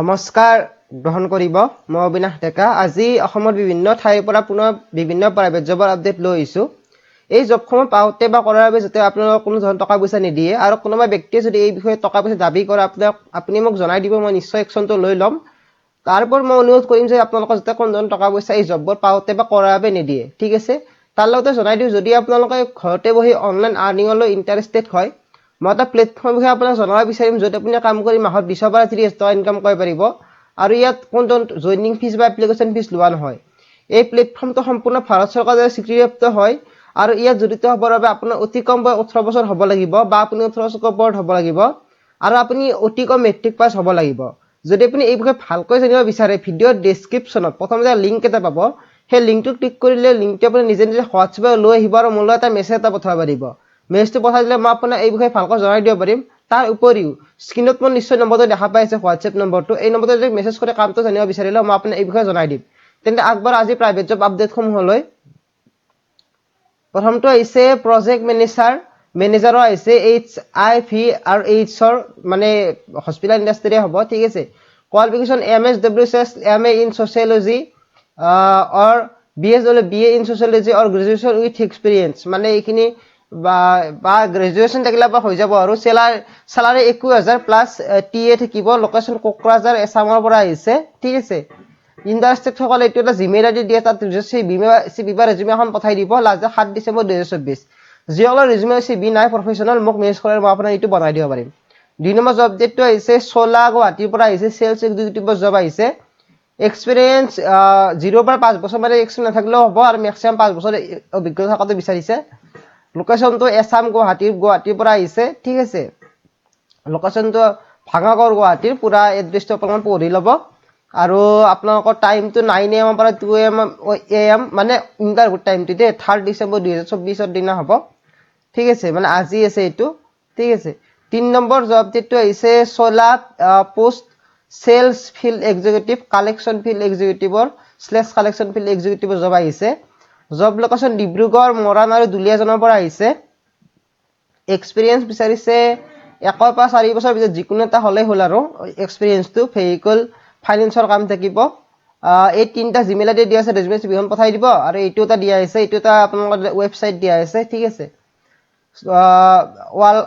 নমস্কাৰ গ্ৰহণ কৰিব মই অবিনাশ ডেকা আজি অসমৰ বিভিন্ন ঠাইৰ পৰা পুনৰ বিভিন্ন প্ৰাইভেট জবৰ আপডেট লৈ আহিছো এই জবসমূহ পাওঁতে বা কৰাৰ বাবে যাতে আপোনালোকক কোনো ধৰণৰ টকা পইচা নিদিয়ে আৰু কোনোবা ব্যক্তিয়ে যদি এই বিষয়ে টকা পইচা দাবী কৰে আপুনি মোক জনাই দিব মই নিশ্চয় একচনটো লৈ ল'ম তাৰপৰ মই অনুৰোধ কৰিম যে আপোনালোকক যাতে কোনো ধৰণৰ টকা পইচা এই জবৰ পাওঁতে বা কৰাৰ বাবে নিদিয়ে ঠিক আছে তাৰ লগতে জনাই দিও যদি আপোনালোকে ঘৰতে বহি অনলাইন আৰ্নিংলৈ ইন্টাৰেষ্টেড হয় মই এটা প্লেটফৰ্ম বিষয়ে আপোনাক জনাব বিচাৰিম য'ত আপুনি কাম কৰি মাহত 20 পৰা 30 টকা ইনকাম কৰিব পাৰিব আৰু ইয়াত কোনো জয়নিং ফিজ বা এপ্লিকেশন ফিজ লোৱা নহয় এই প্লেটফৰ্মটো সম্পূৰ্ণ ভাৰত চৰকাৰৰ স্বীকৃতিপ্ৰাপ্ত হয় আৰু ইয়াত জড়িত হ'বৰ বাবে আপোনাৰ অতি কম 18 বছৰ হ'ব লাগিব বা আপুনি 18 বছৰ ওপৰত হ'ব লাগিব আৰু আপুনি অতি কম মেট্ৰিক পাছ হ'ব লাগিব যদি আপুনি এই বিষয়ে ভালকৈ জানিব বিচাৰে ভিডিঅ'ৰ ডেসক্ৰিপচনত প্ৰথমতে লিংক এটা পাব সেই লিংকটো ক্লিক কৰিলে লিংকটো আপুনি নিজে নিজে হোৱাটছএপত লৈ আহিব আৰু মোলৈ এটা মেছেজ এটা পঠাব পাৰিব মেছেজটো পঠাই দিলে মই আপোনাক এই বিষয়ে ভালকৈ জনাই দিব পাৰিম তাৰ উপৰিও স্ক্ৰিনত মই নিশ্চয় নম্বৰটো দেখা পাইছে হোৱাটছএপ নম্বৰটো এই নম্বৰটো যদি মেছেজ কৰি কামটো জানিব বিচাৰিলে মই আপোনাক এই বিষয়ে জনাই দিম তেন্তে আগবাৰ আজি প্ৰাইভেট জব আপডেটসমূহলৈ প্ৰথমটো আহিছে প্ৰজেক্ট মেনেজাৰৰ আহিছে HIV আৰু AIDS মানে হস্পিটেল ইন্ডাষ্ট্ৰি হ'ব ঠিক আছে qualification MSWCS MA in sociology or BA in sociology or graduation with experience মানে এইখিনি বা গ্ৰেজুৱেচন থাকিলে বা হৈ যাব আৰু স্যালাৰি 21000 প্লাস টিএ থাকিব লোকেশন কোকৰাঝাৰ এছামৰ পৰা আহিছে ঠিক আছে ইন্ডাষ্ট্ৰিত সকলে এইটো এটা জিমেইল আইডি দিয়ে তাত সিবি বা ৰেজিউমে এখন পঠাই দিব লাষ্ট 7 ডিসেম্বৰ 2024 যিসকলৰ ৰেজিউমে সিবি নাই প্ৰফেশনাল মোক মেছেজ কৰে মই আপোনাক এইটো বনাই দিব পাৰিম দুই নম্বৰ জব ডেটটো আহিছে 16 গুৱাহাটীৰ পৰা আহিছে সেলস এক্সিকিউটিভৰ জব আহিছে এক্সপেৰিয়েন্স 0 পৰা 5 বছৰ মানে এক্সপেৰিয়েন্স নাথাকিলেও হ'ব আৰু ম্যাক্সিমাম 5 বছৰ অভিজ্ঞতা থকাটো বিচাৰিছে লোকেশনটো এছাম গুৱাহাটীৰ পৰা আহিছে ঠিক আছে লোকেশনটো ভাঙাগড় গুৱাহাটীৰ পুৰা এড্ৰেছটো আপোনালোকে পঢ়ি ল'ব আৰু আপোনালোকৰ টাইমটো 9 AM পৰা 2 AM মানে ইন্টাৰভিউ টাইমটো দে 3 ডিসেম্বৰ 2024 ৰ দিনা হ'ব ঠিক আছে মানে আজি আছে এটো ঠিক আছে 3 নম্বৰ জব ডেটটো আহিছে 16 post sales field executive collection field এক্সিকিউটিভৰ / কালেকশন ফিল্ড এক্সিকিউটিভৰ জব আহিছে জব লোকেশন ডিব্ৰুগড় মৰাণ আৰু দুলিয়াজনৰ পৰা আহিছে এক্সপেৰিয়েন্স বিচাৰিছে 1 পৰা 4 বছৰ ভিতৰত যিকোনো এটা হলে হল আৰু এক্সপেৰিয়েন্সটো ভেহিকল ফাইনান্সৰ কাম থাকিব এই তিনটা জিমেইল আইডি দিয়া আছে ৰেজিউমে বিহন পঠাই দিব আৰু এইটো এটা দিয়া আছে এইটো এটা আপোনালোকৰ ওয়েবসাইট দিয়া আছে ঠিক আছে ওয়াল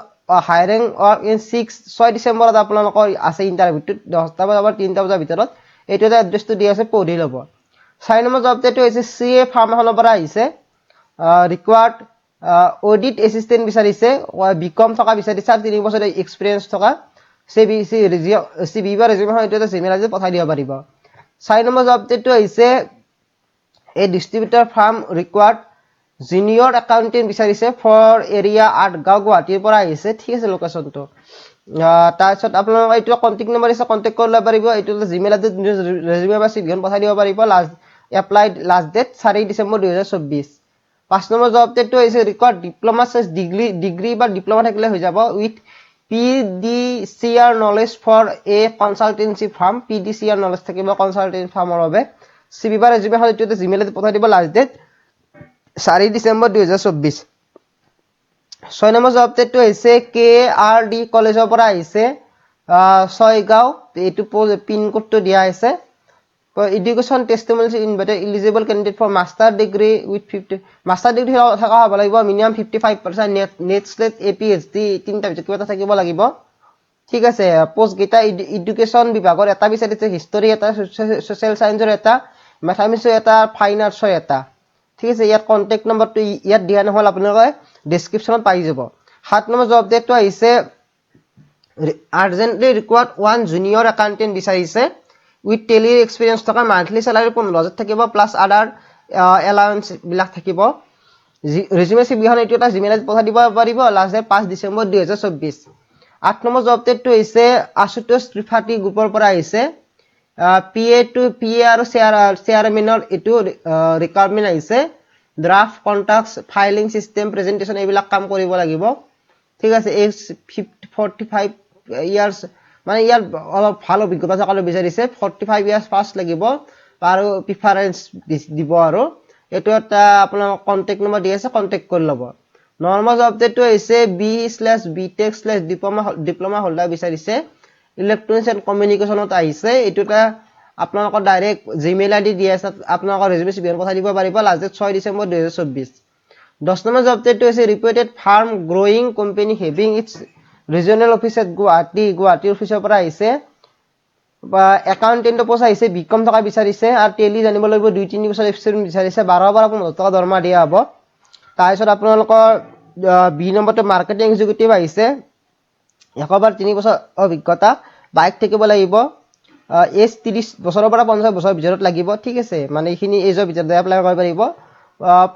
হায়াৰিং অৰ ইন 6 ডিসেম্বৰত আপোনালোকৰ আছে ইন্টাৰভিউটো 10টা বজাৰ পৰা 3টা বজাৰ ভিতৰত এইটো এটা এড্ৰেছটো দিয়া আছে পঢ়ি ল'ব 4 নম্বৰ জব ডেটটো হৈছে CA ফাৰ্ম এখনৰ পৰা আহিছে ৰিকোয়াৰ্ড অডিট এসিস্ট্যান্ট বিচাৰিছে বিকম থকা বিচাৰিছে 3 বছৰ এক্সপেৰিয়েন্স থকা সিবি বা ৰেজিউমে এইটো এটা জিমেইল আইডি পঠাই দিব পাৰিব 4 নম্বৰ জব ডেটটো আহিছে এ ডিস্ট্ৰিবিউটৰ ফাৰ্ম ৰিকোয়াৰ্ড জুনিয়ৰ একাউন্টেন্ট বিচাৰিছে ফৰ এৰিয়া 8 গাঁও গুৱাহাটীৰ পৰা আহিছে ঠিক আছে লোকেশনটো তাৰছত আপোনালোকৰ এইটো কন্টাক্ট নম্বৰ আছে কন্টাক্ট কৰিব পাৰিব এইটো জিমেইল আইডি ৰেজিউমে বা সিভিখন পঠাই দিব পাৰিব last applied last date 4 December 2024 5 number job ডেটটো হৈছে ৰিকোয়াৰ্ড ডিপ্লোমা ডিগ্ৰী বা ডিপ্লোমা থাকিলে হৈ যাব with PDCR knowledge for a consultancy firm PDCR knowledge থাকিব কনসালটেন্সি ফাৰ্মৰ বাবে সিবি বা ৰেজিউমে হল এইটো জিমেইল আইডি পঠাই দিব last date 4 December 2024 6 number job ডেটটো হৈছে KRD কলেজৰ পৰা আহিছে 6 গাঁও এইটো পিন কোডটো দিয়া আছে education testimonial invited eligible candidate for master degree with 50 master degree থকা হ'ব লাগিব মিনিমাম 55% নেট স্লেট APHD তিনটা ভিতৰত কিবা থাকিব লাগিব ঠিক আছে পোষ্ট গিটা এডুকেশন বিভাগৰ এটা বিচাৰিছে হিষ্টৰী এটা সোশ্যাল সায়েন্সৰ এটা ম্যাথমেটিক্সৰ এটা ফাইন আৰ্টছৰ এটা ঠিক আছে ইয়াত কন্টাক্ট নম্বৰটো ইয়াত দিয়া নহল আপোনালোকে ডেসক্ৰিপচনত পাই যাব 7 নম্বৰ জব ডেটটো আহিছে আৰ্জেন্টলি ৰিকোয়াৰ্ড 1 জুনিয়ৰ একাউন্টেন্ট বিচাৰিছে উইথ টেলি এক্সপেৰিয়েন্স থকা মান্থলি স্যালাৰি 15000 থাকিব প্লাস আদাৰ এলাউন্স বিলাক থাকিব ৰেজিউমে সিবিখন এইটো এটা জিমেইল আইডি পঠাই দিব পাৰিব লাষ্ট 5 ডিসেম্বৰ 2024 8 নম্বৰ জব ডেটটো হৈছে আশুতোষ ত্ৰিপাঠী গ্ৰুপৰ পৰা আহিছে PA আৰু চেয়াৰমেনৰ এটো ৰিকুৱাৰমেন্ট আহিছে ড্ৰাফট কন্ট্ৰাক্টস ফাইলিং সিস্টেম প্ৰেজেন্টেশন এইবিলাক কাম কৰিব লাগিব ঠিক আছে এজ 45 ইয়াৰ্স মানে ইয়াৰ অলপ ভাল অভিজ্ঞতা থকাটো বিচাৰিছে 45 ইয়াৰ্স পাস লাগিব আৰু প্ৰিফাৰেন্স দিব আৰু এটো এটা আপোনাৰ কন্টাক্ট নম্বৰ দি আছে কন্টাক্ট কৰি ল'ব নৰ্মাল জব ডেটটো হৈছে B/BTech/ডিপ্লোমা হোল্ডাৰ বিচাৰিছে ইলেক্ট্ৰনিক্স এণ্ড কমিউনিকেশ্যনত আহিছে এইটোটা আপোনালোকৰ ডাইৰেক্ট জিমেইল আইডি দি আছে আপোনালোকৰ ৰেজিউমে চিভিখন পঠাই দিব পাৰিব last date 6 December 2024 10 number job ডেটটো হৈছে reputed firm growing company having its regional office at Guwahati অফিচৰ পৰা আহিছে বা একাউণ্টেণ্টৰ পোষ্ট আহিছে বিকম থকা বিচাৰিছে আৰু টেলি জানিব লাগিব 2-3 বছৰ এক্সপিৰিয়েন্স বিচাৰিছে 12 পৰা 15 টকা দৰমহা দিয়া হ'ব তাৰপিছত আপোনালোকৰ বি নম্বৰটো মাৰ্কেটিং এক্সিকিউটিভ আহিছে একবাৰ 3 বছৰ অভিজ্ঞতা বাইক থাকিব লাগিব এজ 30 বছৰৰ পৰা 50 বছৰ ভিতৰত লাগিব ঠিক আছে মানে এইখিনি এজৰ ভিতৰত এপ্লাই কৰিব পাৰিব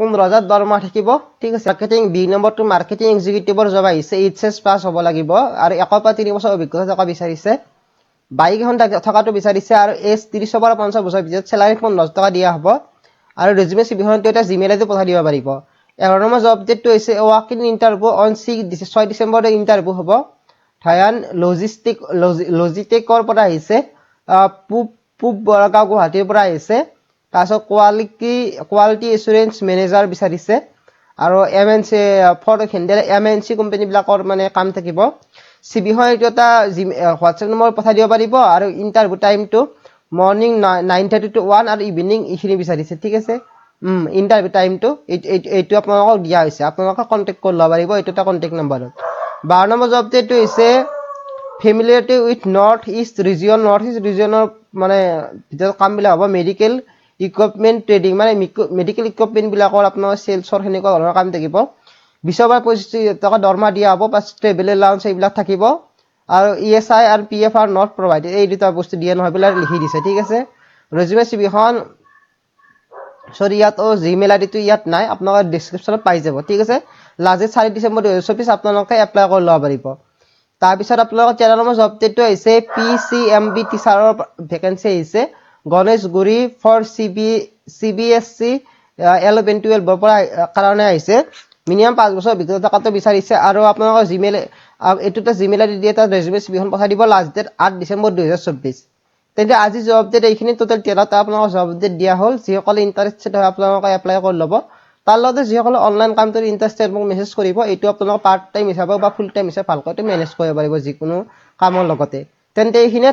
15000 দৰমহা থাকিব ঠিক আছে মাৰ্কেটিং বি নম্বৰটো মাৰ্কেটিং এক্সিকিউটিভৰ জব আহিছে এইচএস পাস হ'ব লাগিব আৰু একবাৰ 3 বছৰ অভিজ্ঞতা থকা বিচাৰিছে বাইক এখন থকাটো বিচাৰিছে আৰু এজ 30 পৰা 50 বছৰ ভিতৰত চেলাৰী 15 টকা দিয়া হ'ব আৰু ৰেজিউমে চিভিখনটো এটা জিমেইল আইডি পঠাই দিব পাৰিব 11 নম্বৰ জব ডেটটো হৈছে ৱাক ইন ইন্টাৰভিউ অন 6 ডিচেম্বৰতে ইন্টাৰভিউ হ'ব থায়ান লজিষ্টিকৰ পৰা আহিছে পূব বৰগাঁও গুৱাহাটীৰ পৰা আহিছে তাৰপিছত কোৱালিটি এছুৰেঞ্চ মেনেজাৰ বিচাৰিছে আৰু এমএনসি ফৰ হেণ্ডেল এমএনসি কোম্পানীবিলাকৰ মানে কাম থাকিব চিভিখন এইটো এটা হোৱাটছএপ নম্বৰ পঠাই দিব পাৰিব আৰু ইন্টাৰভিউ টাইমটো মৰ্নিং 9:30 to 1 আৰু ইভিনিং এইখিনি বিচাৰিছে ঠিক আছে ইন্টাৰভিউ টাইমটো এইটো আপোনালোকক দিয়া হৈছে আপোনালোকে কন্টেক্ট কৰি ল'ব পাৰিব এইটো এটা কন্টেক্ট নম্বৰত 12 নম্বৰ জব ডেটটো হৈছে ফেমিলিয়াৰিটি উইথ নৰ্থ ইষ্ট ৰিজিয়নৰ মানে ভিতৰত কামবিলাক হ'ব মেডিকেল ইকুইপমেন্ট ট্ৰেডিং মানে মেডিকেল ইকুইপমেন্ট বিলাকৰ আপোনাৰ সেলছৰ হেনেকুৱা ধৰণৰ কাম থাকিব 20 পৰা 25 টকা দৰমহা দিয়া হ'ব প্লাছ ট্ৰেভেল এলাউন্স এইবিলাক থাকিব আৰু ইএসআই আৰু পিএফ আৰ নট প্ৰভাইডেড এই দুটা বস্তু দিয়া নহয় বিলাক লিখি দিছে ঠিক আছে ৰেজিউমে চিভিখন সৰি ইয়াত জিমেইল আইডিটো ইয়াত নাই আপোনালোকৰ ডেসক্ৰিপচনত পাই যাব ঠিক আছে লাষ্ট 4 ডিচেম্বৰ 2024 আপোনালোকে এপ্লাই কৰি ল'ব পাৰিব তাৰ পিছত আপোনালোকৰ 13 নম্বৰ জব ডেটটো আহিছে পিসিএমবি টিচাৰৰ ভ্যাকেন্সি আহিছে গণেশগুৰি ফৰ চিবিএসসি 11-12 ৰ পৰা কাৰণে আহিছে মিনিমাম 5 বছৰ ভিতৰত থকাটো বিচাৰিছে আৰু আপোনালোকৰ জিমেইল এটোটা জিমেইল আইডি দিয়ে তাৰ ৰেজিউমে চিভিখন পঠাই দিব লাষ্ট ডেট 8 ডিচেম্বৰ 2024 তেন্তে আজি জব ডেট এইখিনি টোটাল 13টা আপোনালোকৰ জব ডেট দিয়া হ'ল যিসকলে ইন্টাৰেষ্টেড হয় আপোনালোকে এপ্লাই কৰি ল'ব তাৰ লগতে যিসকলে অনলাইন কামটোৰ ইন্টাৰেষ্টেড মোক মেছেজ কৰিব এইটো আপোনালোকৰ পাৰ্ট টাইম হিচাপে বা ফুল টাইম হিচাপে ভালকৈ মেনেজ কৰিব পাৰিব যিকোনো কামৰ লগতে তেন্তে এইখিনি